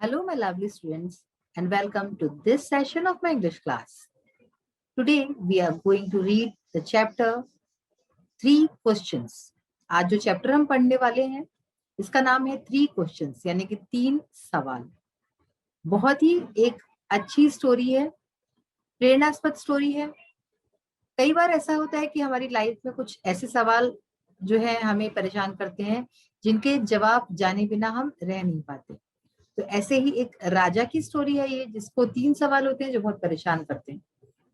Hello, my lovely students, and welcome to this session of my English class. Today, we are going to read the chapter Three Questions. आज जो chapter हम पढ़ने वाले हैं, इसका नाम है थ्री क्वेश्चंस, यानी कि तीन सवाल. बहुत ही एक अच्छी स्टोरी है, प्रेरणास्पद स्टोरी है. कई बार ऐसा होता है कि हमारी लाइफ में कुछ ऐसे सवाल जो है हमें परेशान करते हैं, जिनके जवाब जाने बिना हम रह नहीं पाते. तो ऐसे ही एक राजा की स्टोरी है ये, जिसको तीन सवाल होते हैं जो बहुत परेशान करते हैं.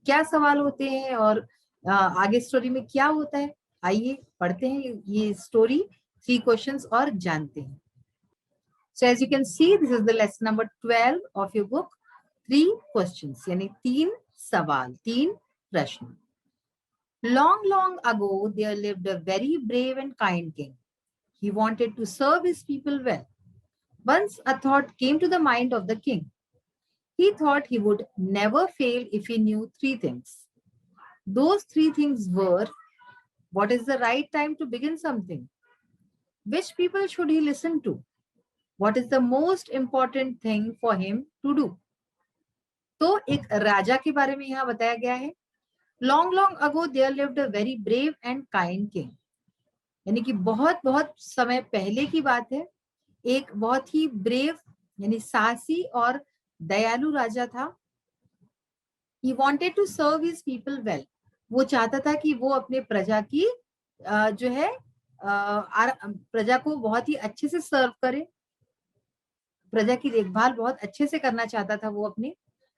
क्या सवाल होते हैं और आगे स्टोरी में क्या होता है, आइए पढ़ते हैं ये स्टोरी थ्री क्वेश्चंस और जानते हैं. So as you can see, this is the lesson number 12 of your book, three questions, यानी तीन सवाल, तीन प्रश्न. Long, long ago, there lived a very brave and kind king. He wanted to serve his people well. Once a thought came to the mind of the king. He thought he would never fail if he knew three things. Those three things were: what is the right time to begin something? Which people should he listen to? What is the most important thing for him to do? तो एक राजा के बारे में यहाँ बताया गया है. Long, long ago there lived a very brave and kind king. यानी कि बहुत बहुत समय पहले की बात है. एक बहुत ही ब्रेव यानी साहसी और दयालु राजा था. He wanted to serve his people well. वो चाहता था कि वो अपने प्रजा की जो है प्रजा को बहुत ही अच्छे से सर्व करे, प्रजा की देखभाल बहुत अच्छे से करना चाहता था वो अपने.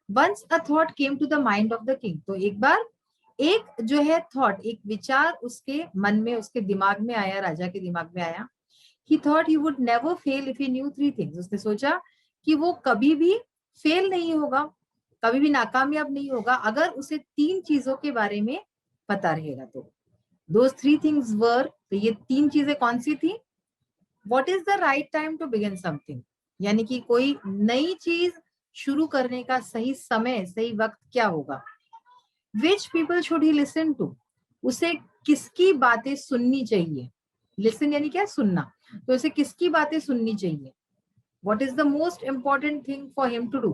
Once a thought came to the mind of the king. तो एक बार एक जो है थॉट, एक विचार उसके मन में, उसके दिमाग में आया, राजा के दिमाग में आया. He thought he would never fail if he knew three things. उसने सोचा कि वो कभी भी फेल नहीं होगा, कभी भी नाकामयाब नहीं होगा अगर उसे तीन चीजों के बारे में पता रहेगा. तो those three things were, तो ये तीन चीजें कौन सी थी? What is the right time to begin something? यानी कि कोई नई चीज शुरू करने का सही समय, सही वक्त क्या होगा? Which people should he listen to? उसे किसकी बातें सुननी चाहिए? Listen यानी क्या? सुनना. तो उसे किसकी बातें सुननी चाहिए? What is the most important thing for him to do?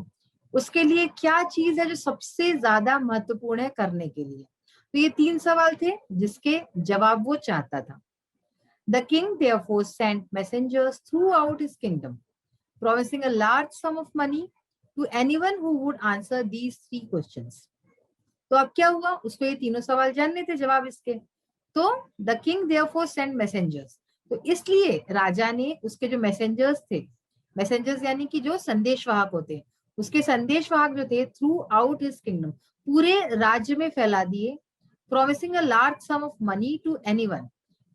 उसके लिए क्या चीज है जो सबसे ज्यादा महत्वपूर्ण है करने के लिए? तो ये तीन सवाल थे जिसके जवाब वो चाहता था. The king therefore sent messengers throughout his kingdom, promising a large sum of money to anyone who would answer these three questions. तो अब क्या हुआ? उसको ये तीनों सवाल जानने थे, जवाब इसके. तो the king therefore send messengers. तो इसलिए राजा ने उसके जो मैसेंजर्स थे, मैसेंजर्स यानी कि जो संदेशवाहक होते हैं, उसके संदेशवाहक जो थे थ्रू आउट हिज किंगडम, पूरे राज्य में फैला दिए. Promising a large sum of money to anyone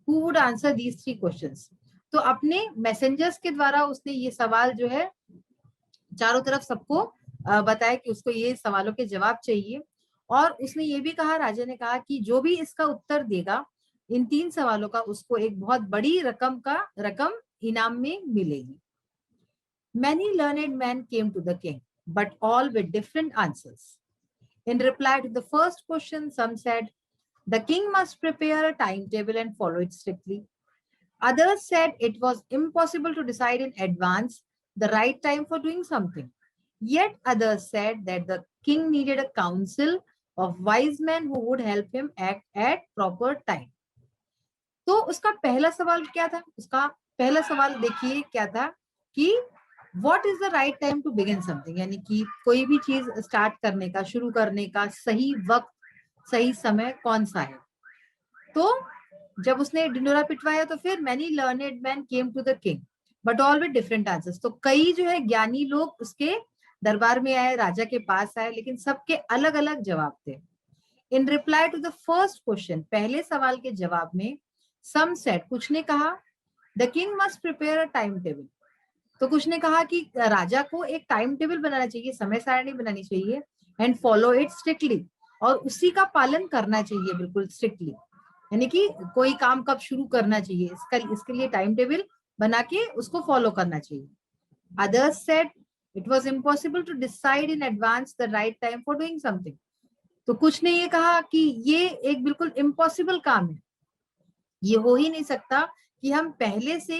who would answer these three questions. तो अपने मैसेंजर्स के द्वारा उसने ये सवाल जो है चारों तरफ सबको बताया कि उसको ये सवालों के जवाब चाहिए. और उसने ये भी कहा, राजा ने कहा कि जो भी इसका उत्तर देगा इन तीन सवालों का, उसको एक बहुत बड़ी रकम इनाम में मिलेगी. Many learned men came to the king, but all with different answers. In reply to the first question, some said the king must prepare a timetable and follow it strictly. Others said it was impossible to decide in advance the right time for doing something. Yet others said that the king needed a council of wise men who would help him act at proper time. तो उसका पहला सवाल क्या था? उसका पहला सवाल देखिए क्या था कि what is the right time to begin something, यानी कि कोई भी चीज स्टार्ट करने का, शुरू करने का सही वक्त, सही समय कौन सा है. तो जब उसने ढिंडोरा पिटवाया तो फिर many learned man came to the king but all with different answers. तो कई जो है ज्ञानी लोग उसके दरबार में आए, राजा के पास आए, लेकिन सबके अलग अलग जवाब थे. In reply to the first question, पहले सवाल के जवाब में, सम सेड, कुछ ने कहा, the king must prepare a time table. तो कुछ ने कहा कि राजा को एक टाइम टेबल बनाना चाहिए, समय सारणी बनानी चाहिए, एंड फॉलो इट स्ट्रिक्टली, और उसी का पालन करना चाहिए बिल्कुल स्ट्रिक्टली, यानी कि कोई काम कब शुरू करना चाहिए इसके लिए टाइम टेबल बना के उसको फॉलो करना चाहिए. Others said it was impossible to decide in advance the right time for doing something. तो कुछ ने ये कहा कि ये एक बिल्कुल इम्पॉसिबल काम है, ये हो ही नहीं सकता कि हम पहले से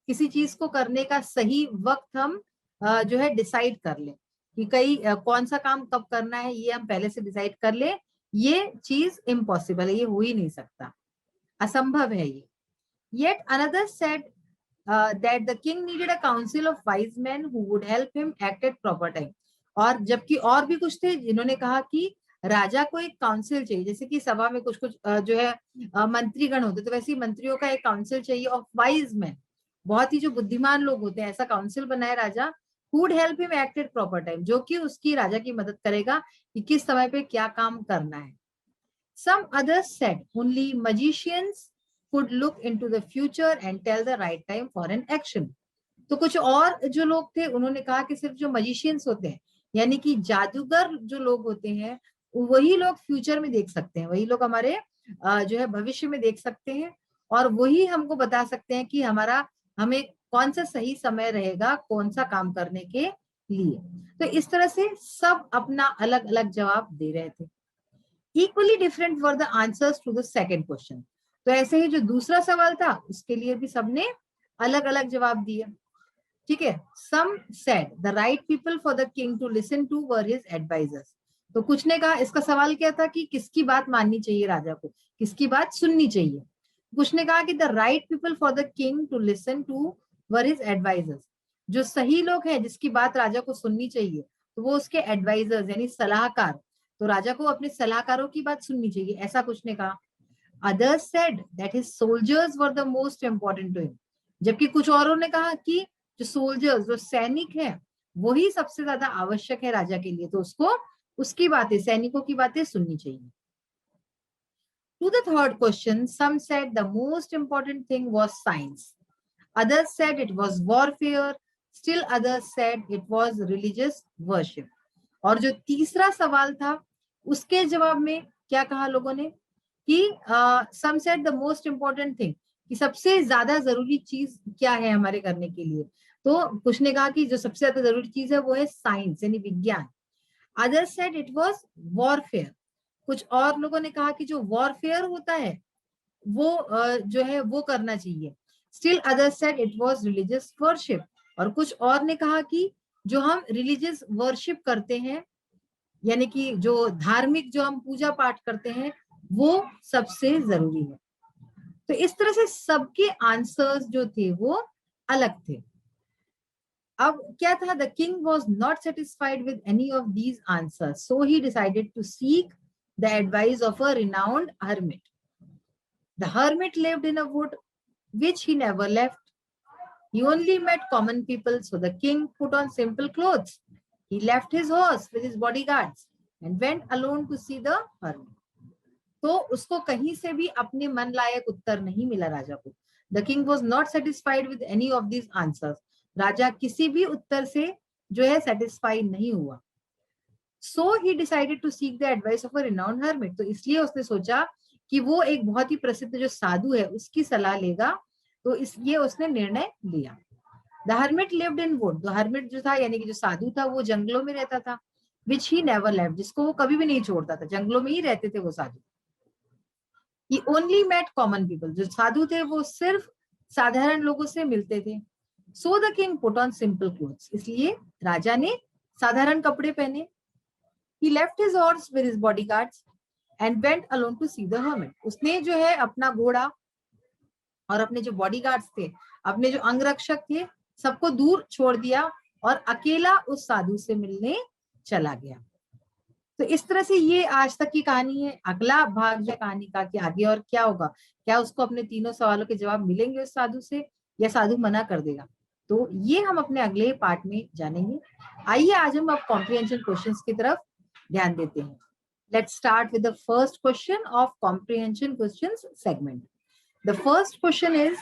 किसी चीज को करने का सही वक्त हम जो है डिसाइड कर ले कि कौन सा काम कब करना है, ये हम पहले से डिसाइड कर ले, ये चीज इम्पॉसिबल है, ये हो ही नहीं सकता, असंभव है ये। Yet another said that the king needed a council of wise men who would help him act at proper time. और जबकि और भी कुछ थे जिन्होंने कहा कि राजा को एक काउंसिल चाहिए, जैसे कि सभा में कुछ कुछ जो है मंत्रीगण होते, तो वैसे ही मंत्रियों का एक काउंसिल चाहिए ऑफ वाइज मैन, बहुत ही जो बुद्धिमान लोग होते हैं, ऐसा काउंसिल बनाए राजा, would help him act at proper time, जो कि उसकी राजा की मदद करेगा कि किस समय पे क्या काम करना है। Some others said only magicians could look into the future and tell the right time for an action. तो कुछ और जो लोग थे उन्होंने कहा कि सिर्फ जो मजिशियंस होते हैं, यानी कि जादूगर जो लोग होते हैं, वही लोग फ्यूचर में देख सकते हैं, वही लोग हमारे जो है भविष्य में देख सकते हैं, और वही हमको बता सकते हैं कि हमें कौन सा सही समय रहेगा कौन सा काम करने के लिए। तो इस तरह से सब अपना अलग अलग जवाब दे रहे थे। Equally different were the answers to the second question. तो ऐसे ही जो दूसरा सवाल था उसके लिए भी सबने अलग अलग जवाब दिए। ठीक है, some said the right people for the king to listen to were his advisers. तो कुछ ने कहा, इसका सवाल क्या था कि किसकी बात माननी चाहिए राजा को, किसकी बात सुननी चाहिए। कुछ ने कहा कि the right people for the king to listen to were his advisers, जो सही लोग हैं जिसकी बात राजा को सुननी चाहिए, तो वो उसके एडवाइजर्स यानी सलाहकार, तो राजा को अपने सलाहकारों की बात सुननी चाहिए, ऐसा कुछ ने कहा। Others said that his soldiers were the most important to him, जबकि कुछ औरों ने कहा कि जो सोल्जर्स, जो सैनिक हैं, वही सबसे ज्यादा आवश्यक है राजा के लिए, तो उसको उसकी बातें, सैनिकों की बातें सुननी चाहिए। To the third question, some said the most important thing was science. Others said it was warfare. Still others said it was religious worship. और जो तीसरा सवाल था उसके जवाब में क्या कहा लोगों ने कि some said the most important thing, कि सबसे ज्यादा जरूरी चीज क्या है हमारे करने के लिए। तो कुछ ने कहा कि जो सबसे ज्यादा जरूरी चीज है वो है साइंस यानी विज्ञान। Others said it was warfare. कुछ और लोगों ने कहा कि जो वॉरफेयर होता है वो जो है वो करना चाहिए। Still others said it was religious worship, और कुछ और ने कहा कि जो हम रिलीजियस वर्शिप करते हैं, यानी कि जो धार्मिक जो हम पूजा पाठ करते हैं, वो सबसे जरूरी है। तो इस तरह से सबके आंसर्स जो थे वो अलग थे। अब क्या था, the king was not satisfied with any of these answers, so he decided to seek the advice of a renowned hermit. The hermit lived in a wood which he never left. He only met common people, so the king put on simple clothes. He left his horse with his bodyguards and went alone to see the hermit. तो उसको कहीं से भी अपने मन लायक उत्तर नहीं मिला राजा को। The king was not satisfied with any of these answers. राजा किसी भी उत्तर से जो है सेटिस्फाइड नहीं हुआ। So he decided to seek the advice of a renowned hermit. तो इसलिए उसने सोचा कि वो एक बहुत ही प्रसिद्ध जो साधु है उसकी सलाह लेगा, तो इसलिए उसने निर्णय लिया। The hermit lived in wood. तो hermit जो था यानी कि जो साधु था वो जंगलों में रहता था, which he never left, जिसको वो कभी भी नहीं छोड़ता था, जंगलों में ही रहते थे वो साधु। He only met common people. जो साधु थे वो सिर्फ साधारण लोगों से मिलते थे। So the king put on simple clothes. इसलिए राजा ने साधारण कपड़े पहने। He left his horse with his bodyguards and went alone to see the hermit. उसने जो है अपना घोड़ा और अपने जो बॉडीगार्ड्स थे, अपने जो अंगरक्षक थे, सबको दूर छोड़ दिया और अकेला उस साधु से मिलने चला गया। तो इस तरह से ये आज तक की कहानी है। अगला भाग जो कहानी का कि आगे और क्या होगा, क्या उसको अपने तीनों सवालों के जवाब मिलेंगे उस साधु से या साधु मना कर देगा, तो ये हम अपने अगले पार्ट में जानेंगे। आइए आज हम अब कॉम्प्रिहेंशन क्वेश्चंस की तरफ ध्यान देते हैं। Let's start with the first question of comprehension questions segment. The first question is,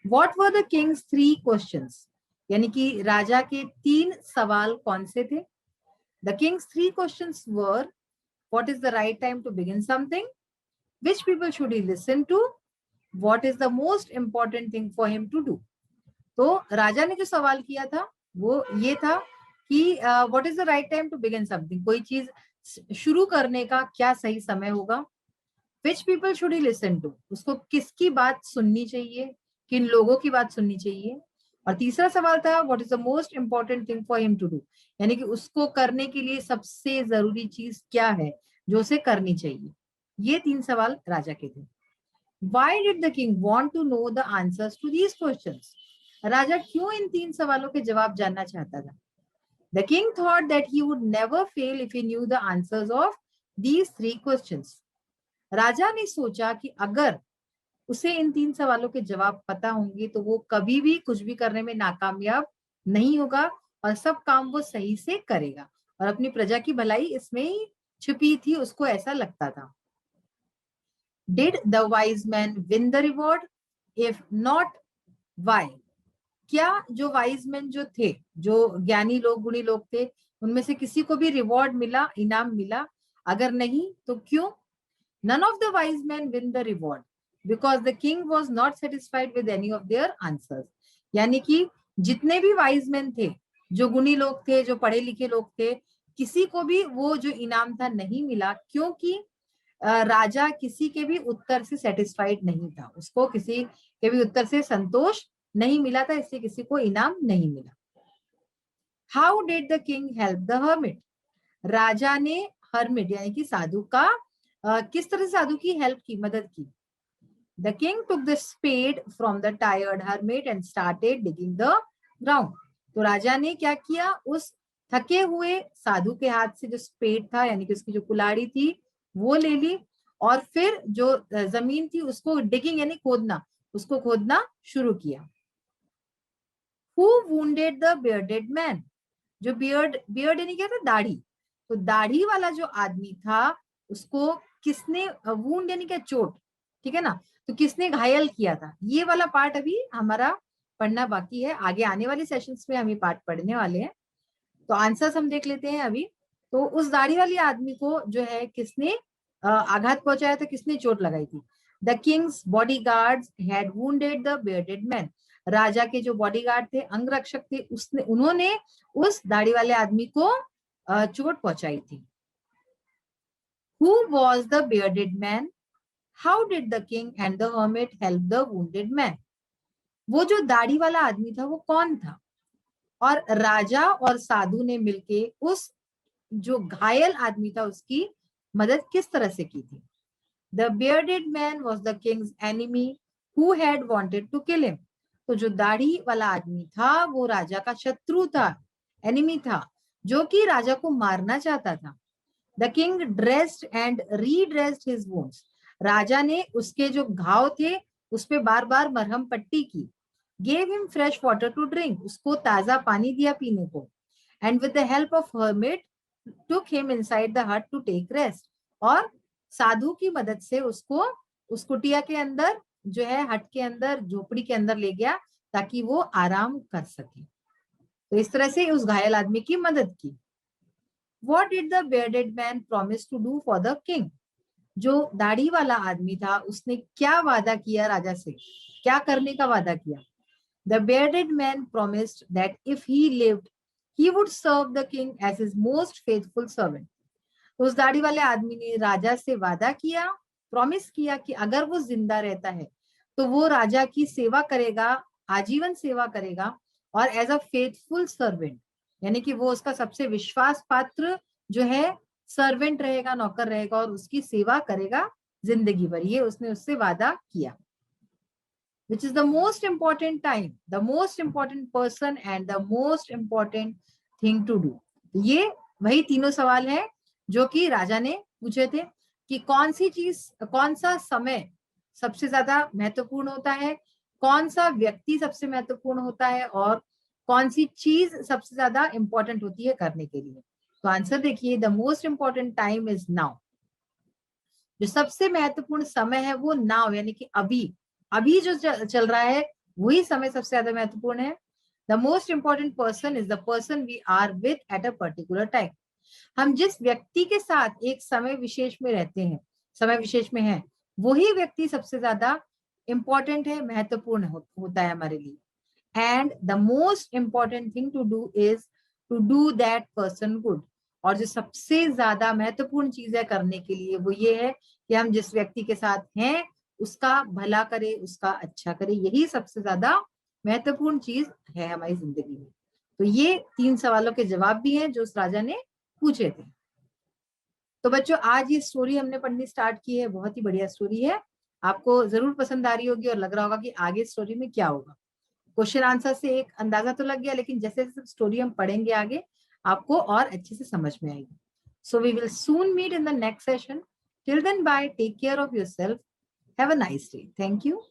what were the king's three questions? यानी कि राजा के तीन सवाल कौन से थे? The king's three questions were, what is the right time to begin something? Which people should he listen to? What is the most important thing for him to do? तो राजा ने जो सवाल किया था वो ये था कि what is the right time to begin something? कोई चीज शुरू करने का क्या सही समय होगा? Which people should he listen to? उसको किसकी बात सुननी चाहिए, किन लोगों की बात सुननी चाहिए? और तीसरा सवाल था what is the most important thing for him to do, यानी कि उसको करने के लिए सबसे जरूरी चीज क्या है जो उसे करनी चाहिए। ये 3 सवाल राजा के थे। Why did the king want to know the answers to these questions? राजा क्यों इन 3 सवालों के जवाब जानना चाहता था? The king thought that he would never fail if he knew the answers of these 3 questions. राजा ने सोचा कि अगर उसे इन 3 सवालों के जवाब पता होंगे तो वो कभी भी कुछ भी करने में नाकामयाब नहीं होगा और सब काम वो सही से करेगा, और अपनी प्रजा की भलाई इसमें ही छुपी थी, उसको ऐसा लगता था। Did the wise man win the reward? If not, why? क्या जो वाइज मैन जो थे, जो ज्ञानी लोग, गुणी लोग थे, उनमें से किसी को भी रिवॉर्ड मिला, इनाम मिला? अगर नहीं तो क्यों? None of the wise men win the reward because the king was not satisfied with any of their answers. यानी कि जितने भी वाइज मैन थे, जो गुणी लोग थे, जो पढ़े लिखे लोग थे, किसी को भी वो जो इनाम था नहीं मिला, क्योंकि राजा किसी के भी उत्तर से सेटिस्फाइड नहीं था, उसको किसी के भी उत्तर से संतोष नहीं मिला था, इसलिए किसी को इनाम नहीं मिला। How did the king help the hermit? राजा ने हर्मिट यानी कि साधु का किस तरह से साधु की हेल्प की, मदद की? The king took the spade from the tired hermit and started digging the ground. तो राजा ने क्या किया, उस थके हुए साधु के हाथ से जो स्पेड था यानी कि उसकी जो कुल्हाड़ी थी वो ले ली, और फिर जो जमीन थी उसको डिगिंग यानी खोदना, उसको खोदना शुरू किया। Who wounded the bearded man? जो बियर्ड यानी क्या था, दाढ़ी, तो दाढ़ी वाला जो आदमी था उसको किसने, वूंड यानी क्या, चोट, ठीक है ना, तो किसने घायल किया था? ये वाला पार्ट अभी हमारा पढ़ना बाकी है, आगे आने वाले सेशंस में हम ये पार्ट पढ़ने वाले हैं। तो आंसर्स हम देख लेते हैं अभी। तो उस दाढ़ी वाली आदमी को जो है किसने आघात पहुंचाया था, किसने चोट लगाई थी? The king's bodyguards had wounded the bearded man. राजा के जो बॉडीगार्ड थे, अंगरक्षक थे, उन्होंने उस दाढ़ी वाले आदमी को चोट पहुंचाई थी। Who was the bearded man? How did the king and the hermit help the wounded man? वो जो दाढ़ी वाला आदमी था वो कौन था, और राजा और साधु ने मिलके उस जो घायल आदमी था उसकी मदद किस तरह से की थी? The bearded man was the king's enemy who had wanted to kill him. तो जो दाढ़ी वाला आदमी था वो राजा का शत्रु था, एनिमी था, जो कि राजा को मारना चाहता था। The king dressed and redressed his wounds. राजा ने उसके जो घाव थे उस पे बार बार मरहम पट्टी की। Gave him fresh water to drink. उसको ताजा पानी दिया पीने को। And with the help of hermit took him inside the hut to take rest. और साधु की मदद से उसको उस कुटिया के अंदर जो है, हट के अंदर, झोपड़ी के अंदर ले गया ताकि वो आराम कर सके। तो इस तरह से उस घायल आदमी की मदद की। What did the bearded man promise to do for the king? जो दाढ़ी वाला आदमी था उसने क्या वादा किया राजा से, क्या करने का वादा किया? The bearded man promised that if he lived, he would serve the king as his most faithful servant. तो उस दाढ़ी वाले आदमी ने राजा से वादा किया, प्रॉमिस किया कि अगर वो जिंदा रहता है तो वो राजा की सेवा करेगा, आजीवन सेवा करेगा, और एज अ फेथफुल सर्वेंट यानी कि वो उसका सबसे विश्वास पात्र जो है सर्वेंट रहेगा, नौकर रहेगा, और उसकी सेवा करेगा जिंदगी भर। ये उसने उससे वादा किया। Which is the most important time, the most important person and the most important thing to do? ये वही तीनों सवाल है जो कि राजा ने पूछे थे कि कौन सी चीज, कौन सा समय सबसे ज्यादा महत्वपूर्ण होता है, कौन सा व्यक्ति सबसे महत्वपूर्ण होता है, और कौन सी चीज सबसे ज्यादा इंपॉर्टेंट होती है करने के लिए। तो आंसर देखिए, the most important time is now. जो सबसे महत्वपूर्ण समय है वो नाउ यानी कि अभी, अभी जो चल रहा है वही समय सबसे ज्यादा महत्वपूर्ण है। The most important person is the person we are with at a particular time. हम जिस व्यक्ति के साथ एक समय विशेष में रहते हैं, समय विशेष में है, वही व्यक्ति सबसे ज्यादा इंपॉर्टेंट है, महत्वपूर्ण होता है हमारे लिए। And the most important thing to do is to do that person good. और जो सबसे ज्यादा महत्वपूर्ण चीज है करने के लिए वो ये है कि हम जिस व्यक्ति के साथ हैं उसका भला करे, उसका अच्छा करे, यही सबसे ज्यादा महत्वपूर्ण चीज है हमारी जिंदगी में। तो ये 3 सवालों के जवाब भी हैं जो उस राजा ने पूछे थे। तो बच्चों आज ये स्टोरी हमने पढ़नी स्टार्ट की है, बहुत ही बढ़िया स्टोरी है, आपको जरूर पसंद आ रही होगी और लग रहा होगा कि आगे स्टोरी में क्या होगा। क्वेश्चन आंसर से एक अंदाजा तो लग गया, लेकिन जैसे जैसे स्टोरी हम पढ़ेंगे आगे आपको और अच्छे से समझ में आएगी। So we will soon meet in the next session. Till then bye, take care of yourself, have a nice day, thank you.